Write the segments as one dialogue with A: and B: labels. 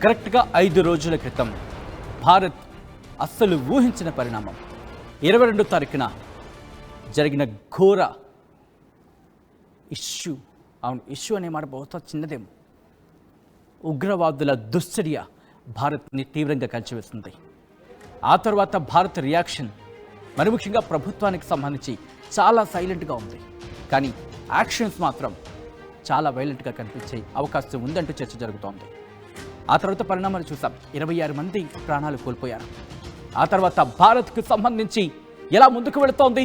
A: కరెక్ట్గా 5 రోజుల క్రితం భారత్ అస్సలు ఊహించిన పరిణామం 22 తారీఖున జరిగిన ఘోర ఇష్యూ. అవును, ఇష్యూ అనే మాట బహుశా చిన్నదేమో. ఉగ్రవాదుల దుశ్చర్య భారత్ని తీవ్రంగా కలిచివేస్తుంది. ఆ తర్వాత భారత్ రియాక్షన్ మరి ముఖ్యంగా ప్రభుత్వానికి సంబంధించి చాలా సైలెంట్గా ఉంది. కానీ యాక్షన్స్ మాత్రం చాలా వైలెంట్గా కనిపించే అవకాశం ఉందంటూ చర్చ జరుగుతోంది. ఆ తర్వాత పరిణామాలు చూసాం. 26 మంది ప్రాణాలు కోల్పోయారు. ఆ తర్వాత భారత్కు సంబంధించి ఎలా ముందుకు వెళుతోంది,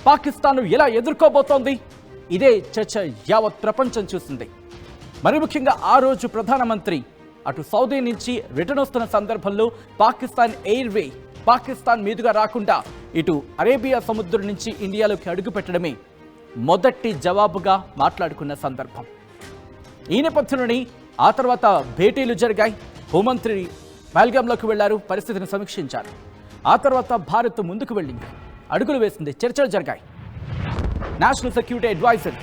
A: పాకిస్తాన్ ఎలా ఎదుర్కోబోతోంది, ఇదే చర్చ యావత్ ప్రపంచం చూసింది. మరి ముఖ్యంగా ఆ రోజు ప్రధానమంత్రి అటు సౌదీ నుంచి రిటర్న్ వస్తున్న సందర్భంలో పాకిస్తాన్ ఎయిర్వే పాకిస్తాన్ మీదుగా రాకుండా ఇటు అరేబియా సముద్రం నుంచి ఇండియాలోకి అడుగు పెట్టడమే మొదటి జవాబుగా మాట్లాడుకున్న సందర్భం. ఈ నేపథ్యంలోని ఆ తర్వాత భేటీలు జరిగాయి. హోంమంత్రి పహల్గామ్లోకి వెళ్లారు, పరిస్థితిని సమీక్షించారు. ఆ తర్వాత భారత్ ముందుకు వెళ్ళింది, అడుగులు వేసింది, చర్చలు జరిగాయి. National security advisor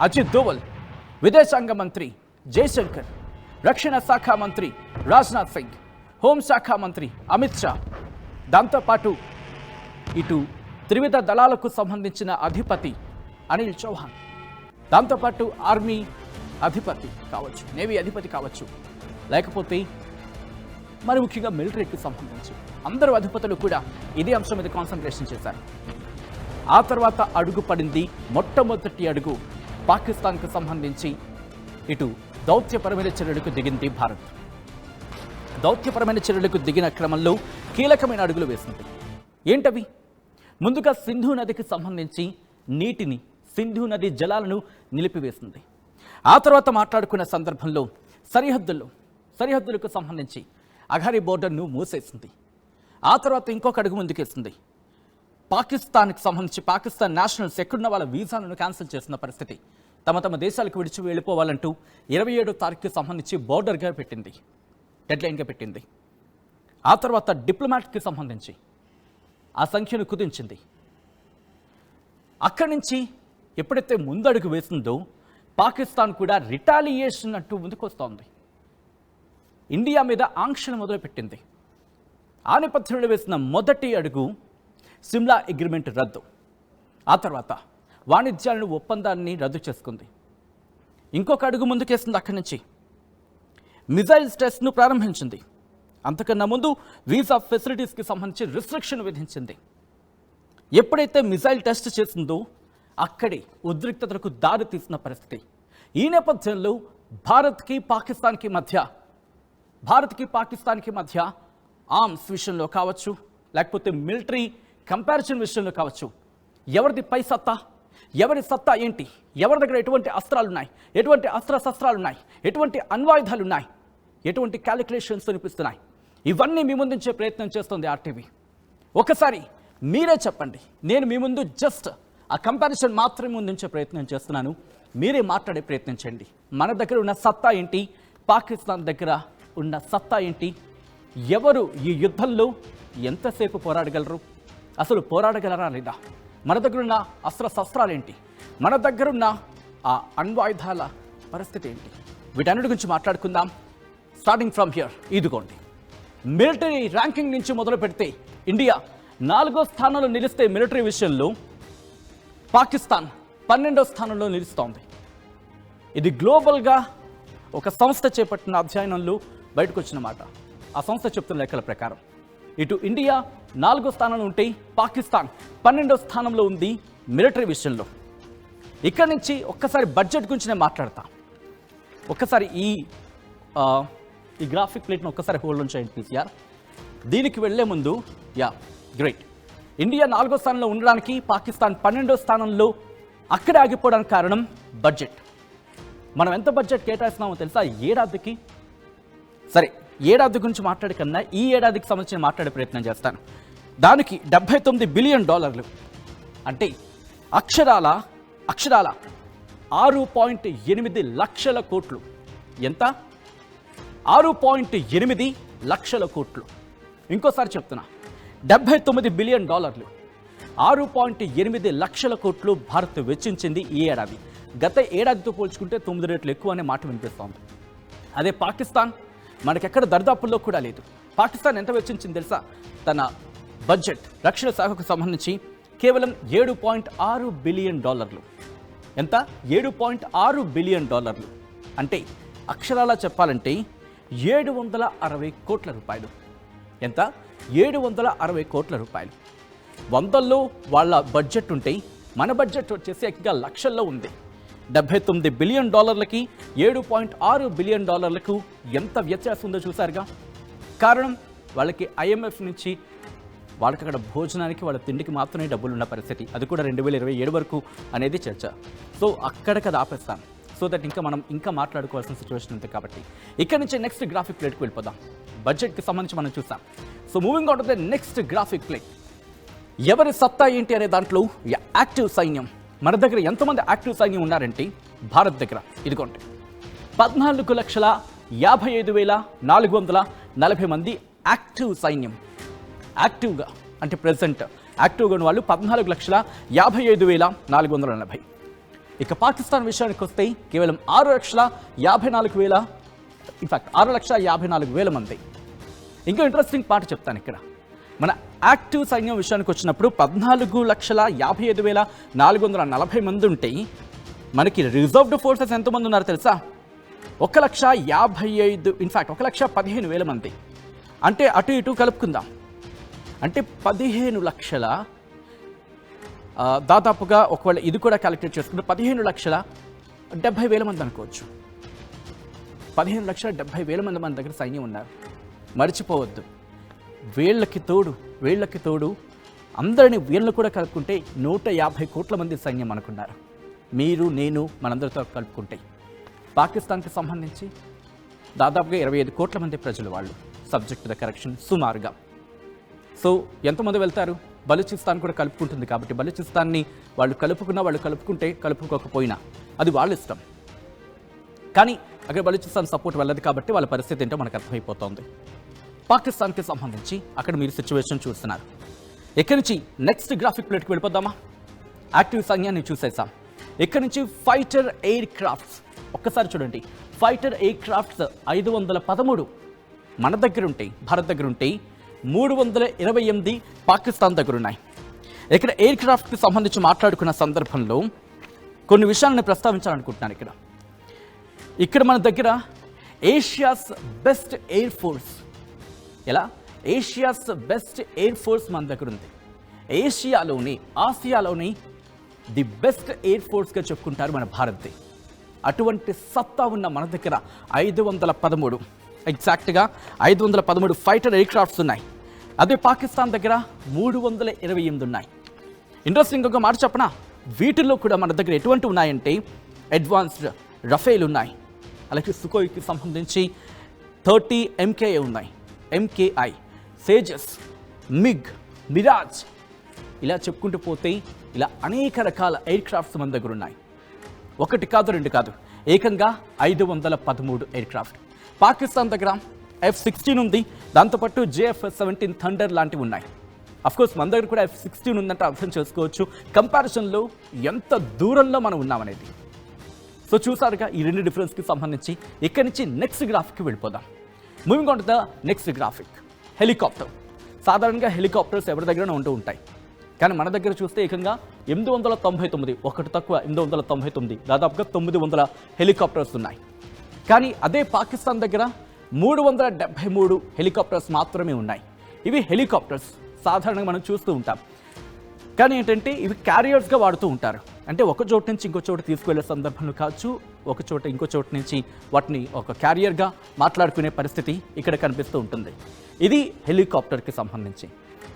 A: Ajit Doval, విదేశాంగ మంత్రి జయశంకర్, రక్షణ శాఖ మంత్రి రాజ్నాథ్ సింగ్, హోంశాఖ మంత్రి అమిత్ షా, దాంతోపాటు ఇటు త్రివిధ దళాలకు సంబంధించిన అధిపతి అనిల్ చౌహాన్, దాంతోపాటు ఆర్మీ అధిపతి కావచ్చు, నేవీ అధిపతి కావచ్చు, లేకపోతే మరి ముఖ్యంగా మిలిటరీకి సంబంధించి అందరూ అధిపతులు కూడా ఇదే అంశం మీద కాన్సన్ట్రేషన్ చేశారు. ఆ తర్వాత అడుగు పడింది మొట్టమొదటి అడుగు పాకిస్తాన్కు సంబంధించి ఇటు దౌత్యపరమైన చర్యలకు దిగింది భారత్. దౌత్యపరమైన చర్యలకు దిగిన క్రమంలో కీలకమైన అడుగులు వేసింది. ఏంటవి? ముందుగా సింధు నదికి సంబంధించి నీటిని, సింధు నది జలాలను నిలిపివేసింది. ఆ తర్వాత మాట్లాడుకున్న సందర్భంలో సరిహద్దులకు సంబంధించి అఘారీ బోర్డర్ను మూసేసింది. ఆ తర్వాత ఇంకొక అడుగు ముందుకేసింది. పాకిస్తాన్కి సంబంధించి పాకిస్తాన్ నేషనల్స్ ఎక్కడున్న వాళ్ళ వీసాలను క్యాన్సిల్ చేసిన పరిస్థితి. తమ దేశాలకు విడిచి వెళ్ళిపోవాలంటూ 27వ తారీఖుకి సంబంధించి బోర్డర్గా పెట్టింది, డెడ్లైన్గా పెట్టింది. ఆ తర్వాత డిప్లొమాట్కి సంబంధించి ఆ సంఖ్యను కుదించింది. అక్కడి నుంచి ఎప్పుడైతే ముందడుగు వేసిందో పాకిస్తాన్ కూడా రిటాలియేషన్ అంటూ ముందుకొస్తోంది. ఇండియా మీద ఆంక్షలు మొదలుపెట్టింది. ఆ నేపథ్యంలో వేసిన మొదటి అడుగు సిమ్లా అగ్రిమెంట్ రద్దు. ఆ తర్వాత వాణిజ్యాలను ఒప్పందాన్ని రద్దు చేసుకుంది. ఇంకొక అడుగు ముందుకేసింది. అక్కడి నుంచి మిజైల్స్ టెస్ట్ను ప్రారంభించింది. అంతకన్నా ముందు వీసా ఫెసిలిటీస్కి సంబంధించి రిస్ట్రిక్షన్ విధించింది. ఎప్పుడైతే మిజైల్ టెస్ట్ చేసిందో అక్కడే ఉద్రిక్తతలకు దారి తీసిన పరిస్థితి. ఈ నేపథ్యంలో భారత్కి పాకిస్తాన్కి మధ్య ఆర్మ్స్ విషయంలో కావచ్చు, లేకపోతే మిలిటరీ కంపారిజన్ విషయంలో కావచ్చు, ఎవరిది పై సత్తా, ఎవరి సత్తా ఏంటి, ఎవరి దగ్గర ఎటువంటి అస్త్రాలున్నాయి, ఎటువంటి అస్త్రశస్త్రాలున్నాయి, ఎటువంటి అణ్వాయుధాలున్నాయి, ఎటువంటి క్యాలిక్యులేషన్స్ అనిపిస్తున్నాయి, ఇవన్నీ మీ ముందుంచే ప్రయత్నం చేస్తుంది ఆర్టీవీ. ఒకసారి మీరే చెప్పండి. నేను మీ ముందు జస్ట్ ఆ కంపారిజన్ మాత్రమే ముందుంచే ప్రయత్నం చేస్తున్నాను. మీరే మాట్లాడే ప్రయత్నం చేయండి. మన దగ్గర ఉన్న సత్తా ఏంటి, పాకిస్తాన్ దగ్గర ఉన్న సత్తా ఏంటి, ఎవరు ఈ యుద్ధంలో ఎంతసేపు పోరాడగలరు, అసలు పోరాడగలరా లేదా, మన దగ్గరున్న అస్త్రశస్త్రాలేంటి, మన దగ్గరున్న ఆ అణ్వాయుధాల పరిస్థితి ఏంటి, వీటన్నిటి గురించి మాట్లాడుకుందాం. Starting from here. ఇదిగోండి, మిలిటరీ ర్యాంకింగ్ నుంచి మొదలు పెడితే ఇండియా 4వ స్థానంలో నిలిస్తే మిలిటరీ విషయంలో పాకిస్తాన్ 12వ స్థానంలో నిలుస్తోంది. ఇది గ్లోబల్గా ఒక సంస్థ చేపట్టిన అధ్యయనంలో బయటకు వచ్చిన మాట. ఆ సంస్థ చెప్తున్న లెక్కల ప్రకారం ఇటు ఇండియా 4వ స్థానంలో ఉంటే పాకిస్తాన్ 12వ స్థానంలో ఉంది మిలిటరీ విషయంలో. ఇక్కడి నుంచి ఒక్కసారి బడ్జెట్ గురించి నేను మాట్లాడతా. ఒక్కసారి ఈ గ్రాఫిక్ ప్లేట్ను ఒక్కసారి హోల్డ్ ఆన్ చేయండి పీసీఆర్. దీనికి వెళ్లే ముందు గ్రేట్, ఇండియా 4వ స్థానంలో ఉండడానికి పాకిస్తాన్ 12వ స్థానంలో అక్కడే ఆగిపోవడానికి కారణం బడ్జెట్. మనం ఎంత బడ్జెట్ కేటాయిస్తున్నామో తెలుసా ఏడాదికి? సరే, ఏడాది గురించి మాట్లాడే కన్నా ఈ ఏడాదికి సంబంధించిన మాట్లాడే ప్రయత్నం చేస్తాను. దానికి $79 బిలియన్, అంటే అక్షరాల 6.8 లక్షల కోట్లు. ఎంత? 6.8 లక్షల కోట్లు. ఇంకోసారి చెప్తున్నా, $79 బిలియన్, 6.8 లక్షల కోట్లు భారత్ వెచ్చించింది ఈ ఏడాది. గత ఏడాదితో పోల్చుకుంటే 9 రెట్లు ఎక్కువ అనే మాట వినిపిస్తోంది. అదే పాకిస్తాన్ మనకెక్కడ దరిదాపుల్లో కూడా లేదు. పాకిస్తాన్ ఎంత వెచ్చించింది తెలుసా? తన బడ్జెట్ రక్షణ శాఖకు సంబంధించి కేవలం $7.6 బిలియన్. ఎంత? $7.6 బిలియన్. అంటే అక్షరాలా చెప్పాలంటే 760 కోట్ల రూపాయలు. ఎంత? 760 కోట్ల రూపాయలు. వందల్లో వాళ్ళ బడ్జెట్ ఉంటే మన బడ్జెట్ వచ్చేసి ఏకంగా లక్షల్లో ఉంది. $79 బిలియన్ $7.6 బిలియన్ ఎంత వ్యత్యాసం ఉందో చూసారుగా. కారణం వాళ్ళకి IMF నుంచి వాళ్ళకి అక్కడ భోజనానికి వాళ్ళ తిండికి మాత్రమే డబ్బులు ఉన్న పరిస్థితి. అది కూడా 2027 వరకు అనేది చర్చ. సో అక్కడికి అది ఆపేస్తాం. సో దట్ మనం ఇంకా మాట్లాడుకోవాల్సిన సిచ్యువేషన్ ఉంది కాబట్టి ఇక్కడ నుంచి నెక్స్ట్ గ్రాఫిక్ ప్లేట్కి వెళ్ళిపోదాం. బడ్జెట్కి సంబంధించి మనం చూసాం. So moving on to the next graphic plate. ఎవరి సత్తా ఏంటి అనే దాంట్లో యాక్టివ్ సైన్యం. మన దగ్గర ఎంతమంది యాక్టివ్ సైన్యం ఉన్నారంటే భారత్ దగ్గర ఇదిగోండి 14,55,440 మంది యాక్టివ్ సైన్యం. యాక్టివ్గా అంటే ప్రెసెంట్ యాక్టివ్గా ఉన్న వాళ్ళు 14,55,440. ఇక పాకిస్తాన్ విషయానికి వస్తే కేవలం 6,54,000, ఇన్ఫాక్ట్ 6,54,000 మంది. ఇంకా ఇంట్రెస్టింగ్ పార్ట్ చెప్తాను ఇక్కడ. మన యాక్టివ్ సైన్యం విషయానికి వచ్చినప్పుడు 14,55,440 మంది ఉంటే మనకి రిజర్వ్డ్ ఫోర్సెస్ ఎంతమంది ఉన్నారు తెలుసా? 1,55,000, ఇన్ఫాక్ట్ 1,15,000 మంది. అంటే అటు ఇటు కలుపుకుందాం అంటే 15 లక్షల, దాదాపుగా ఒకవేళ ఇది కూడా క్యాలిక్యులేట్ చేసుకుంటే 15,70,000 మంది అనుకోవచ్చు. 15,70,000 మంది మన దగ్గర సైన్యం ఉన్నారు. మర్చిపోవద్దు, వీళ్ళకి తోడు అందరినీ వీళ్ళని కూడా కలుపుకుంటే 150 కోట్ల మంది సైన్యం అనుకున్నారు. మీరు నేను మనందరితో కలుపుకుంటే పాకిస్తాన్కి సంబంధించి దాదాపుగా 25 కోట్ల మంది ప్రజలు వాళ్ళు, సబ్జెక్ట్ ద కరెక్షన్ సుమారుగా. సో ఎంతమంది వెళ్తారు? బలూచిస్తాన్ కూడా కలుపుకుంటుంది కాబట్టి బలూచిస్తాన్ని వాళ్ళు కలుపుకుంటే కలుపుకోకపోయినా అది వాళ్ళ ఇష్టం. కానీ అక్కడ బలూచిస్తాన్ సపోర్ట్ వెళ్ళదు కాబట్టి వాళ్ళ పరిస్థితి ఏంటో మనకు అర్థమైపోతుంది. పాకిస్తాన్కి సంబంధించి అక్కడ మీరు సిచ్యువేషన్ చూస్తున్నారు. ఇక్కడి నుంచి నెక్స్ట్ గ్రాఫిక్ ప్లేట్కి వెళ్ళిపోద్దామా? యాక్టివ్ సైన్యాన్ని చూసేసాం. ఇక్కడి నుంచి ఫైటర్ ఎయిర్ క్రాఫ్ట్స్ ఒక్కసారి చూడండి. ఫైటర్ ఎయిర్ క్రాఫ్ట్స్ 513 మన దగ్గర ఉంటాయి, భారత్ దగ్గర ఉంటాయి. 328 పాకిస్తాన్ దగ్గర ఉన్నాయి. ఇక్కడ ఎయిర్ క్రాఫ్ట్కి సంబంధించి మాట్లాడుకున్న సందర్భంలో కొన్ని విషయాలను ప్రస్తావించాలనుకుంటున్నాను. ఇక్కడ మన దగ్గర ఏషియాస్ బెస్ట్ ఎయిర్ ఫోర్స్, ఎలా ఏషియాస్ బెస్ట్ ఎయిర్ ఫోర్స్ మన దగ్గర ఉంది. ఆసియాలోని ది బెస్ట్ ఎయిర్ ఫోర్స్గా చెప్పుకుంటారు మన భారత్ది. అటువంటి సత్తా ఉన్న మన దగ్గర 513, ఎగ్జాక్ట్గా 513 ఫైటర్ ఎయిర్ క్రాఫ్ట్స్ ఉన్నాయి. అదే పాకిస్తాన్ దగ్గర 328 ఉన్నాయి. ఇంట్రెస్టింగ్ ఒక మాట చెప్పనా, వీటిల్లో కూడా మన దగ్గర ఎటువంటి ఉన్నాయంటే అడ్వాన్స్డ్ రఫేల్ ఉన్నాయి, అలాగే సుకోయికి సంబంధించి 30 MKA ఉన్నాయి, MKI, సేజస్, మిగ్, మిరాజ్, ఇలా చెప్పుకుంటూ పోతే ఇలా అనేక రకాల ఎయిర్ క్రాఫ్ట్స్ మన దగ్గర ఉన్నాయి. ఒకటి కాదు, రెండు కాదు, ఏకంగా 513 ఎయిర్ క్రాఫ్ట్. పాకిస్తాన్ దగ్గర F-16 ఉంది, దాంతోపాటు JF-17 థండర్ లాంటివి ఉన్నాయి. అఫ్కోర్స్ మన దగ్గర కూడా F-16 ఉందంటే అర్థం చేసుకోవచ్చు కంపారిజన్లో ఎంత దూరంలో మనం ఉన్నామనేది. సో చూసారుగా ఈ రెండు డిఫరెన్స్కి సంబంధించి. ఇక్కడి నుంచి నెక్స్ట్ గ్రాఫిక్కి వెళ్ళిపోదాం. Moving on to the next graphic. Helicopter. సాధారణంగా హెలికాప్టర్స్ ఎవరి దగ్గర ఉంటూ ఉంటాయి, కానీ మన దగ్గర చూస్తే ఏకంగా 899, ఒకటి తక్కువ 899, దాదాపుగా 900 హెలికాప్టర్స్ ఉన్నాయి. కానీ అదే పాకిస్తాన్ దగ్గర 373 హెలికాప్టర్స్ మాత్రమే ఉన్నాయి. ఇవి హెలికాప్టర్స్ సాధారణంగా మనం చూస్తూ ఉంటాం, కానీ ఏంటంటే ఇవి క్యారియర్స్గా వాడుతూ ఉంటారు. అంటే ఒక చోటు నుంచి ఇంకో చోటు తీసుకువెళ్ళే సందర్భంలో కావచ్చు, ఒక చోట ఇంకో చోటు నుంచి వాటిని ఒక క్యారియర్గా మాట్లాడుకునే పరిస్థితి ఇక్కడ కనిపిస్తూ ఉంటుంది. ఇది హెలికాప్టర్కి సంబంధించి.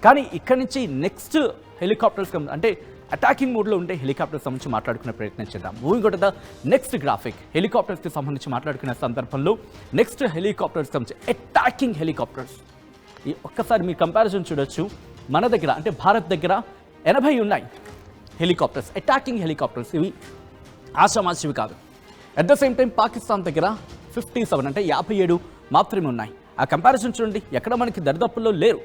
A: కానీ ఇక్కడి నుంచి నెక్స్ట్ హెలికాప్టర్స్ అంటే అటాకింగ్ మోడ్లో ఉండే హెలికాప్టర్స్ సంబంధించి మాట్లాడుకునే ప్రయత్నం చేద్దాం. Moving on to the next graphic. హెలికాప్టర్స్కి సంబంధించి మాట్లాడుకునే సందర్భంలో నెక్స్ట్ హెలికాప్టర్స్ సంబంధించి అటాకింగ్ హెలికాప్టర్స్. ఈ ఒక్కసారి మీ కంపారిజన్ చూడొచ్చు. మన దగ్గర అంటే భారత్ దగ్గర 80 ఉన్నాయి హెలికాప్టర్స్, అటాకింగ్ హెలికాప్టర్స్. ఇవి ఆషామాషివి కాదు. At the same time Pakistan దగ్గర 57 అంటే 57 మాత్రమే ఉన్నాయి. ఆ కంపారిజన్ చూడండి, ఎక్కడ మనకి దరిదాపుల్లో లేరు.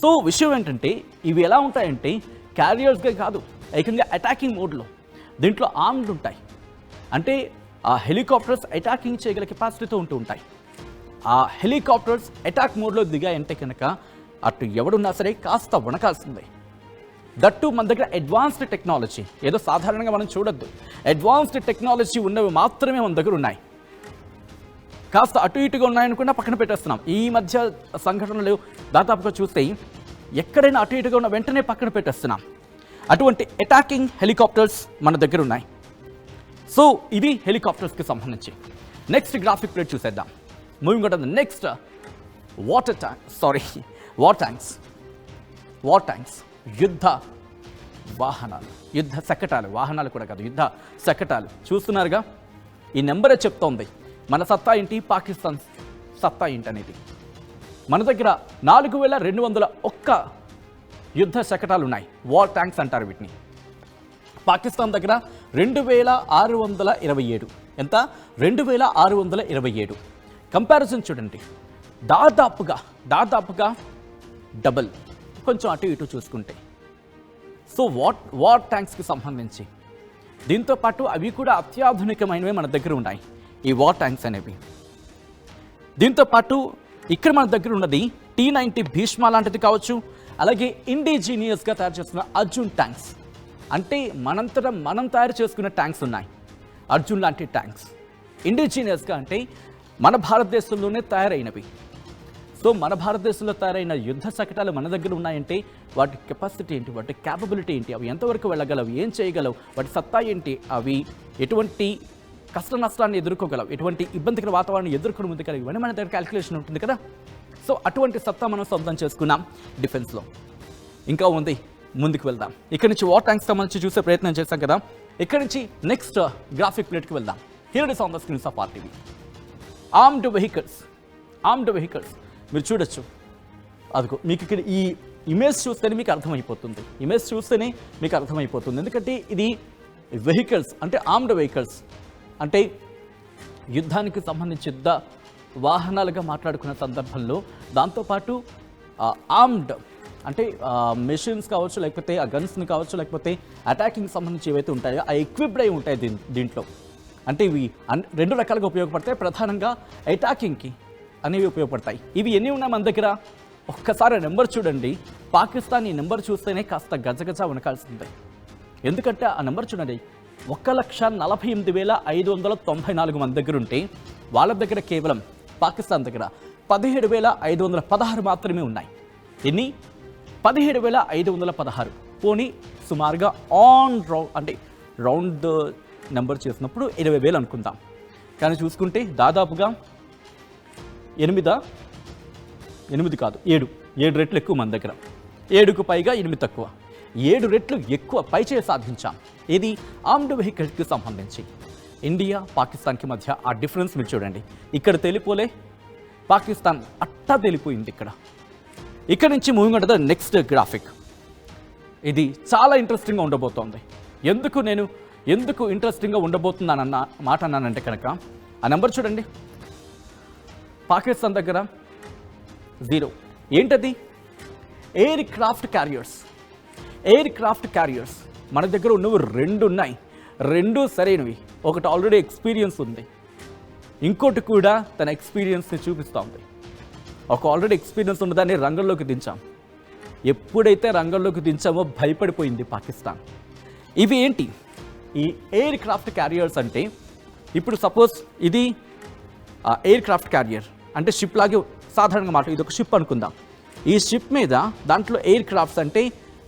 A: సో విషయం ఏంటంటే ఇవి ఎలా ఉంటాయంటే క్యారియర్స్గా కాదు, ఏకంగా అటాకింగ్ మోడ్లో. దీంట్లో ఆర్మ్డ్ ఉంటాయి, అంటే ఆ హెలికాప్టర్స్ అటాకింగ్ చేయగల కెపాసిటీతో ఉంటూ ఉంటాయి. ఆ హెలికాప్టర్స్ అటాక్ మోడ్లో దిగాయంటే కనుక అటు ఎవడున్నా సరే కాస్త వణకాల్సిందే. దట్టు మన దగ్గర అడ్వాన్స్డ్ టెక్నాలజీ, ఏదో సాధారణంగా మనం చూడొద్దు, అడ్వాన్స్డ్ టెక్నాలజీ ఉన్నవి మాత్రమే మన దగ్గర ఉన్నాయి. కాస్త అటు ఇటుగా ఉన్నాయనుకున్నా పక్కన పెట్టేస్తున్నాం. ఈ మధ్య సంఘటనలు దాదాపుగా చూస్తే ఎక్కడైనా అటు ఇటుగా ఉన్న వెంటనే పక్కన పెట్టేస్తున్నాం. అటువంటి అటాకింగ్ హెలికాప్టర్స్ మన దగ్గర ఉన్నాయి. సో ఇది హెలికాప్టర్స్కి సంబంధించి. నెక్స్ట్ గ్రాఫిక్ ప్లేట్ చూసేద్దాం. Moving on to the next war tanks యుద్ధ వాహనాలు, యుద్ధ శకటాలు, వాహనాలు కూడా కాదు, యుద్ధ శకటాలు. చూస్తున్నారుగా, ఈ నెంబరే చెప్తోంది మన సత్తా ఏంటి, పాకిస్తాన్ సత్తా ఏంటి అనేది. మన దగ్గర 4201 యుద్ధ శకటాలు ఉన్నాయి, వార్ ట్యాంక్స్ అంటారు వీటిని. పాకిస్తాన్ దగ్గర 2627. ఎంత? 2627. కంపారిజన్ చూడండి, దాదాపుగా డబల్, కొంచెం అటు ఇటు చూసుకుంటే. సో వార్ ట్యాంక్స్కి సంబంధించి దీంతో పాటు అవి కూడా అత్యాధునికమైనవి మన దగ్గర ఉన్నాయి, ఈ వార్ ట్యాంక్స్ అనేవి. దీంతో పాటు ఇక్కడ మన దగ్గర ఉన్నది T-90 భీష్మ లాంటిది కావచ్చు, అలాగే ఇండిజీనియస్గా తయారు చేస్తున్న అర్జున్ ట్యాంక్స్, అంటే మనంతటా మనం తయారు చేసుకున్న ట్యాంక్స్ ఉన్నాయి. అర్జున్ లాంటి ట్యాంక్స్ ఇండిజీనియస్గా అంటే మన భారతదేశంలోనే తయారైనవి. సో మన భారతదేశంలో తయారైన యుద్ధ శకటాలు మన దగ్గర ఉన్నాయంటే వాటి కెపాసిటీ ఏంటి, వాటి క్యాపబిలిటీ ఏంటి, అవి ఎంతవరకు వెళ్ళగలవు, ఏం చేయగలవు, వాటి సత్తా ఏంటి, అవి ఎటువంటి కష్ట నష్టాన్ని ఎదుర్కోగలవు, ఎటువంటి ఇబ్బందికర వాతావరణం ఎదుర్కొని ముందుకెళ్ళి, ఇవన్నీ మన దగ్గర క్యాలిక్యులేషన్ ఉంటుంది కదా. సో అటువంటి సత్తా మనం సొంతం చేసుకున్నాం డిఫెన్స్లో. ఇంకా ఉంది, ముందుకు వెళ్దాం. ఇక్కడ నుంచి వార్ ట్యాంక్స్ సంబంధించి చూసే ప్రయత్నం చేశాం కదా. ఇక్కడ నుంచి నెక్స్ట్ గ్రాఫిక్ ప్లేట్కి వెళ్దాం. Here is on the screens of RTV. Armed vehicles మీరు చూడొచ్చు. అదిగో మీకు ఇక్కడ ఈ ఇమేజ్ చూస్తేనే మీకు అర్థమైపోతుంది, ఎందుకంటే ఇది వెహికల్స్ అంటే ఆర్మ్డ్ వెహికల్స్ అంటే యుద్ధానికి సంబంధించి యుద్ధ వాహనాలుగా మాట్లాడుకున్న సందర్భంలో దాంతోపాటు ఆర్మ్డ్ అంటే మెషిన్స్ కావచ్చు, లేకపోతే ఆ గన్స్ని కావచ్చు, లేకపోతే అటాకింగ్ సంబంధించి ఏవైతే ఉంటాయో ఆ ఎక్విప్డ్ అయి ఉంటాయి దీంట్లో. అంటే ఇవి 2 రకాలుగా ఉపయోగపడతాయి. ప్రధానంగా అటాకింగ్కి అనేవి ఉపయోగపడతాయి. ఇవి ఎన్ని ఉన్నాయి మన దగ్గర? ఒక్కసారి నెంబర్ చూడండి. పాకిస్తాన్ ఈ నెంబర్ చూస్తేనే కాస్త గజగజ వణకాల్సిందే. ఎందుకంటే ఆ నెంబర్ చూడండి, 1,48,594 మంది దగ్గర ఉంటే వాళ్ళ దగ్గర కేవలం పాకిస్తాన్ దగ్గర 17,516 మాత్రమే ఉన్నాయి. ఎన్ని? 17,516. పోనీ సుమారుగా అంటే రౌండ్ నెంబర్ చేసినప్పుడు 20,000 అనుకుందాం. కానీ చూసుకుంటే దాదాపుగా 8 కాదు 7 రెట్లు ఎక్కువ మన దగ్గర. 7కు పైగా 8 తక్కువ, 7 రెట్లు ఎక్కువ పైచే సాధించాం. ఇది ఆర్మ్డ్ వెహికల్స్కి సంబంధించి. ఇండియా పాకిస్తాన్కి మధ్య ఆ డిఫరెన్స్ మీరు చూడండి. ఇక్కడ తెలిపోలే, పాకిస్తాన్ అట్టా తెలిపోయింది ఇక్కడ నుంచి moving on to the next graphic. ఇది చాలా ఇంట్రెస్టింగ్గా ఉండబోతోంది. ఎందుకు ఇంట్రెస్టింగ్గా ఉండబోతున్నానన్న మాట అన్నానంటే కనుక ఆ నెంబర్ చూడండి. పాకిస్తాన్ దగ్గర 0. ఏంటది? ఎయిర్ క్రాఫ్ట్ క్యారియర్స్ మన దగ్గర ఉన్నవి 2 ఉన్నాయి. 2 సరైనవి. ఒకటి ఆల్రెడీ ఎక్స్పీరియన్స్ ఉంది, ఇంకోటి కూడా తన ఎక్స్పీరియన్స్ని చూపిస్తూ ఉంది. ఒక ఆల్రెడీ ఎక్స్పీరియన్స్ ఉన్నదాన్ని రంగంలోకి దించాం. ఎప్పుడైతే రంగంలోకి దించామో భయపడిపోయింది పాకిస్తాన్. ఇవి ఏంటి? ఈ ఎయిర్ క్రాఫ్ట్ క్యారియర్స్ అంటే, ఇప్పుడు సపోజ్ ఇది ఎయిర్ క్రాఫ్ట్ క్యారియర్ అంటే షిప్ లాగే సాధారణంగా మాట, ఇది ఒక షిప్ అనుకుందాం. ఈ షిప్ మీద దాంట్లో ఎయిర్ క్రాఫ్ట్స్ అంటే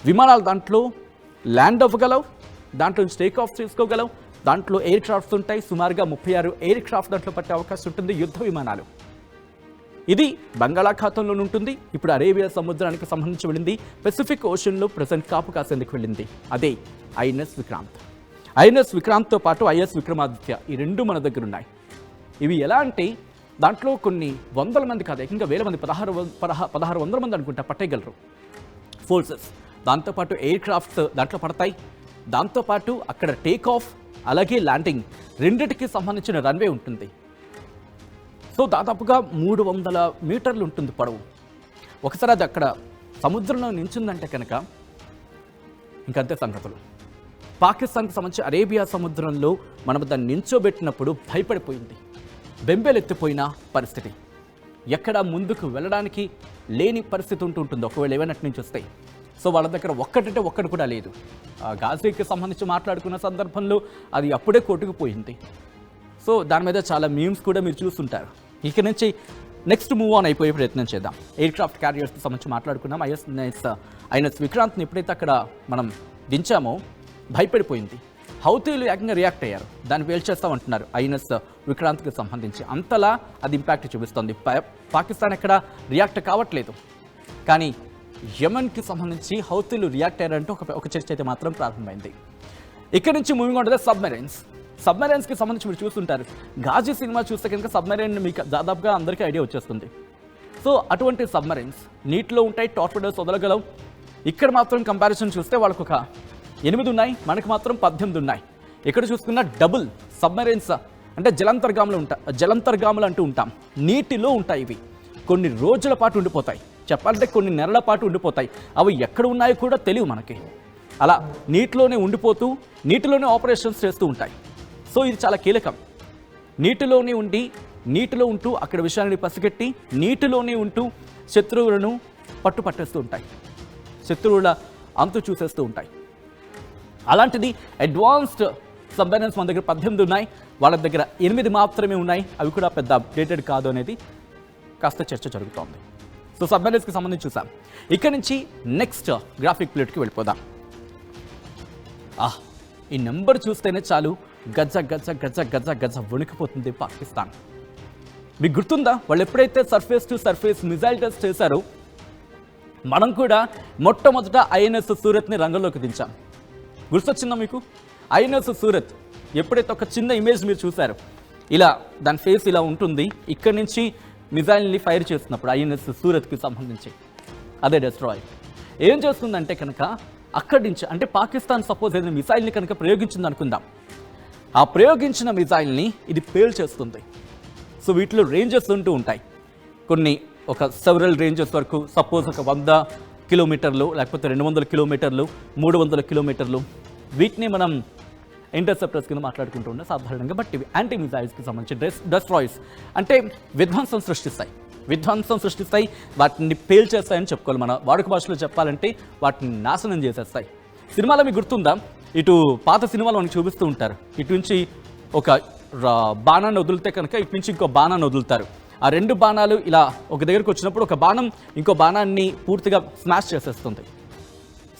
A: విమానాలు దాంట్లో ల్యాండ్ అవ్వగలవు, దాంట్లో నుంచి టేక్ ఆఫ్ చేసుకోగలవు. దాంట్లో ఎయిర్ క్రాఫ్ట్స్ ఉంటాయి. సుమారుగా 36 ఎయిర్ క్రాఫ్ట్ దాంట్లో పట్టే అవకాశం ఉంటుంది. యుద్ధ విమానాలు. ఇది బంగాళాఖాతంలో ఉంటుంది. ఇప్పుడు అరేబియా సముద్రానికి సంబంధించి వెళ్ళింది. పెసిఫిక్ ఓషన్లో ప్రజెంట్ కాపు కాసేందుకు వెళ్ళింది. అదే ఐఎన్ఎస్ విక్రాంత్తో పాటు ఐఎస్ విక్రమాదిత్య, ఈ 2 మన దగ్గర ఉన్నాయి. ఇవి ఎలా అంటే దాంట్లో కొన్ని వందల మంది కాదు, ఇంకా వేల మంది, 1600 మంది అనుకుంటా పట్టేయగలరు ఫోర్సెస్. దాంతోపాటు ఎయిర్ క్రాఫ్ట్స్ దాంట్లో పడతాయి. దాంతోపాటు అక్కడ టేక్ ఆఫ్ అలాగే ల్యాండింగ్ రెండిటికి సంబంధించిన రన్వే ఉంటుంది. సో దాదాపుగా 300 మీటర్లు ఉంటుంది పొడవు. ఒకసారి అది అక్కడ సముద్రంలో నించుందంటే కనుక ఇంకంతే సంగతులు. పాకిస్తాన్కి సంబంధించి అరేబియా సముద్రంలో మనం దాన్ని నించోబెట్టినప్పుడు భయపడిపోయింది, బెంబేలెత్తిపోయిన పరిస్థితి. ఎక్కడ ముందుకు వెళ్ళడానికి లేని పరిస్థితి ఉంటుంటుంది ఒకవేళ ఏమైనా అటు నుంచి వస్తాయి. సో వాళ్ళ దగ్గర ఒక్కటి కూడా లేదు. గాజీకి సంబంధించి మాట్లాడుకున్న సందర్భంలో అది అప్పుడే కొట్టుకుపోయింది. సో దాని మీద చాలా మీమ్స్ కూడా మీరు చూస్తుంటారు. ఇక నుంచి నెక్స్ట్ మూవ్ ఆన్ అయిపోయే ప్రయత్నం చేద్దాం. ఎయిర్ క్రాఫ్ట్ క్యారియర్స్కి సంబంధించి మాట్లాడుకున్నాం. ఐఎన్ఎస్ విక్రాంత్ని ఎప్పుడైతే అక్కడ మనం దించామో భయపడిపోయింది. హౌతీలు ఏకంగా రియాక్ట్ అయ్యారు. దాన్ని పేల్చేస్తామంటున్నారు ఐఎన్ఎస్ విక్రాంత్కి సంబంధించి. అంతలా అది ఇంపాక్ట్ చూపిస్తుంది. పాకిస్తాన్ ఎక్కడ రియాక్ట్ కావట్లేదు, కానీ యెమెన్కి సంబంధించి హౌతీలు రియాక్ట్ అయ్యారంటూ ఒక చర్చ అయితే మాత్రం ప్రారంభమైంది. ఇక్కడ నుంచి మూవింగ్ ఉంటుంది సబ్మెరైన్స్కి సంబంధించి మీరు చూస్తుంటారు. గాజీ సినిమా చూస్తే కనుక సబ్మెరైన్ మీకు దాదాపుగా అందరికీ ఐడియా వచ్చేస్తుంది. సో అటువంటి సబ్మెరైన్స్ నీటిలో ఉంటాయి, టార్పిడోస్ వదలగలవు. ఇక్కడ మాత్రం కంపారిజన్ చూస్తే వాళ్ళకు ఒక 8 ఉన్నాయి, మనకు మాత్రం 18 ఉన్నాయి. ఇక్కడ చూసుకున్న డబుల్ సబ్మెరైన్స్ అంటే జలంతర్గాములు అంటూ ఉంటాం. నీటిలో ఉంటాయి. ఇవి కొన్ని రోజుల పాటు ఉండిపోతాయి, చెప్పాలంటే కొన్ని నెలల పాటు ఉండిపోతాయి. అవి ఎక్కడ ఉన్నాయో కూడా తెలియదు మనకి. అలా నీటిలోనే ఉండిపోతూ నీటిలోనే ఆపరేషన్స్ చేస్తూ ఉంటాయి. సో ఇది చాలా కీలకం. నీటిలో ఉంటూ అక్కడ విషయాన్ని పసిగట్టి నీటిలోనే ఉంటూ శత్రువులను పట్టేస్తూ ఉంటాయి, శత్రువుల అంతు చూసేస్తూ ఉంటాయి. అలాంటిది అడ్వాన్స్డ్ సబ్మెరైన్స్ మన దగ్గర 18 ఉన్నాయి, వాళ్ళ దగ్గర 8 మాత్రమే ఉన్నాయి. అవి కూడా పెద్ద అప్డేటెడ్ కాదు అనేది కాస్త చర్చ జరుగుతోంది. సో సబ్మెరైన్స్కి సంబంధించి చూసాం. ఇక్కడ నుంచి నెక్స్ట్ గ్రాఫిక్ ప్లేట్కి వెళ్ళిపోదాం. ఈ నెంబర్ చూస్తేనే చాలు గజ గజ గజ గజ గజ వణికిపోతుంది పాకిస్తాన్. మీకు గుర్తుందా, వాళ్ళు ఎప్పుడైతే surface to surface missile test చేశారో మనం కూడా మొట్టమొదట ఐఎన్ఎస్ సూరత్ని రంగంలోకి దించాం. గుర్తొచ్చిందా మీకు? ఐఎన్ఎస్ సూరత్ ఎప్పుడైతే ఒక చిన్న ఇమేజ్ మీరు చూశారు, ఇలా దాని ఫేస్ ఇలా ఉంటుంది. ఇక్కడి నుంచి మిజైల్ని ఫైర్ చేస్తున్నప్పుడు ఐఎన్ఎస్ సూరత్కి సంబంధించి అదే డెస్ట్రాయ్ ఏం చేస్తుందంటే కనుక అక్కడి నుంచి, అంటే పాకిస్తాన్ సపోజ్ ఏదైనా మిసైల్ని కనుక ప్రయోగించింది అనుకుందాం, ఆ ప్రయోగించిన మిసైల్ని ఇది పేల్చేస్తుంది. సో వీటిలో రేంజెస్ ఉంటూ ఉంటాయి. కొన్ని ఒక సెవరల్ రేంజెస్ వరకు, సపోజ్ ఒక 100 కిలోమీటర్లు, లేకపోతే 200 కిలోమీటర్లు, 300 కిలోమీటర్లు, వీటిని మనం ఇంటర్సెప్టర్స్ కింద మాట్లాడుకుంటూ ఉంటాం సాధారణంగా. బట్ ఇవి యాంటీ మిసైల్స్కి సంబంధించి డెస్ట్రాయిస్ అంటే విధ్వంసం సృష్టిస్తాయి, వాటిని పేల్చేస్తాయని చెప్పుకోవాలి. మన వాడుక భాషలో చెప్పాలంటే వాటిని నాశనం చేసేస్తాయి. సినిమాలో మీకు గుర్తుందా, ఇటు పాత సినిమాలో మనకి చూపిస్తూ ఉంటారు, ఇటు నుంచి ఒక బాణాన్ని వదిలితే కనుక ఇటు నుంచి ఇంకో బాణాన్ని వదులుతారు. ఆ 2 బాణాలు ఇలా ఒక దగ్గరికి వచ్చినప్పుడు ఒక బాణం ఇంకో బాణాన్ని పూర్తిగా స్మాష్ చేసేస్తుంది.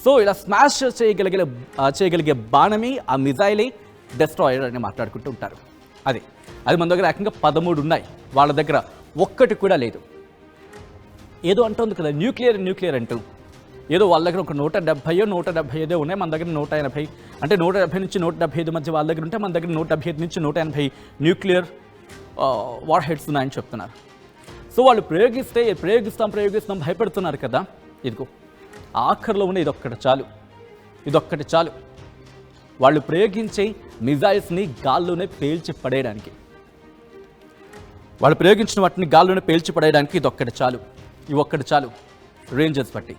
A: సో ఇలా స్మాష్ చేయగలిగే బాణమే ఆ మిజైలే డెస్ట్రాయర్ అని మాట్లాడుకుంటూ ఉంటారు. అది మన దగ్గర ఏకంగా 13 ఉన్నాయి, వాళ్ళ దగ్గర ఒక్కటి కూడా లేదు. ఏదో అంటుంది కదా న్యూక్లియర్ అంటూ, ఏదో వాళ్ళ దగ్గర ఒక 175 ఉన్నాయి, మన దగ్గర 180. అంటే 170 నుంచి 175 మధ్య వాళ్ళ దగ్గర ఉంటే మన దగ్గర 175 నుంచి 180 న్యూక్లియర్ వార్ హెడ్స్ ఉన్నాయని చెప్తున్నారు. సో వాళ్ళు ప్రయోగిస్తాం భయపెడుతున్నారు కదా. ఇదిగో ఆఖరిలో ఉన్న ఇదొక్కటి చాలు వాళ్ళు ప్రయోగించే మిజైల్స్ని గాల్లోనే పేల్చి పడేయడానికి. వాళ్ళు ప్రయోగించిన వాటిని గాల్లోనే పేల్చి పడేయడానికి ఇదొక్కటి చాలు రేంజెస్ బట్టి.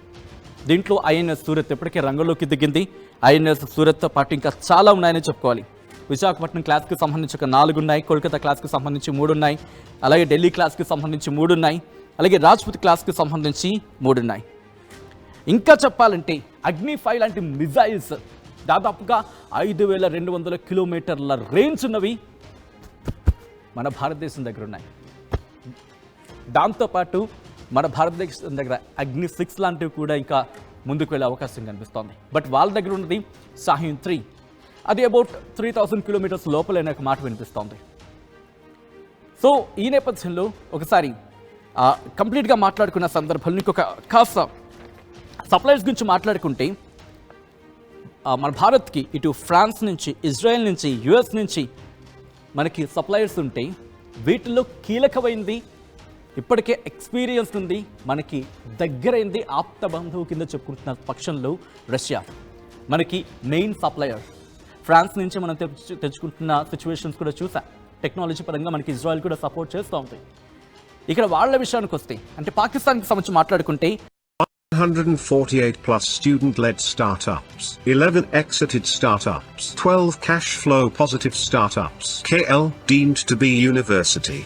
A: దీంట్లో ఐఎన్ఎస్ సూరత్ ఇప్పటికే రంగంలోకి దిగింది. ఐఎన్ఎస్ సూరత్తో పాటు ఇంకా చాలా ఉన్నాయని చెప్పుకోవాలి. విశాఖపట్నం క్లాస్కి సంబంధించి ఒక 4 ఉన్నాయి, కోల్కతా క్లాస్కి సంబంధించి 3 ఉన్నాయి, అలాగే ఢిల్లీ క్లాస్కి సంబంధించి 3 ఉన్నాయి, అలాగే రాజ్పుత్ క్లాస్కి సంబంధించి 3 ఉన్నాయి. ఇంకా చెప్పాలంటే అగ్ని-5 లాంటి మిజైల్స్ దాదాపుగా 5200 కిలోమీటర్ల రేంజ్ ఉన్నవి మన భారతదేశం దగ్గర ఉన్నాయి. దాంతోపాటు మన భారతదేశం దగ్గర అగ్ని-6 లాంటివి కూడా ఇంకా ముందుకు వెళ్ళే అవకాశం కనిపిస్తోంది. బట్ వాళ్ళ దగ్గర ఉన్నది షాహీన్-3, అది అబౌట్ 3000 కిలోమీటర్స్ లోపలైన ఒక మాట వినిపిస్తోంది. సో ఈ నేపథ్యంలో ఒకసారి కంప్లీట్గా మాట్లాడుకున్న సందర్భంలో ఇంకొక కాస్త సప్లైస్ గురించి మాట్లాడుకుంటే, మన భారత్కి ఇటు ఫ్రాన్స్ నుంచి, ఇజ్రాయెల్ నుంచి, యుఎస్ నుంచి మనకి సప్లయర్స్ ఉంటే వీటిల్లో కీలకమైంది, ఇప్పటికే ఎక్స్పీరియన్స్ ఉంది, మనకి దగ్గరైంది, ఆప్త బంధువు కింద చెప్పుకుంటున్న పక్షంలో రష్యా మనకి మెయిన్ సప్లయర్. ఫ్రాన్స్ నుంచి మనం తెచ్చుకుంటున్న సిచ్యువేషన్స్ కూడా చూసాం. టెక్నాలజీ పరంగా మనకి ఇజ్రాయెల్ కూడా సపోర్ట్ చేస్తూ ఉంటాయి. ఇక్కడ వాళ్ళ విషయానికి వస్తే, అంటే పాకిస్తాన్కి సంబంధించి మాట్లాడుకుంటే
B: 148 plus student-led startups, 11 exited startups, 12 cash flow positive startups, KL deemed to be university.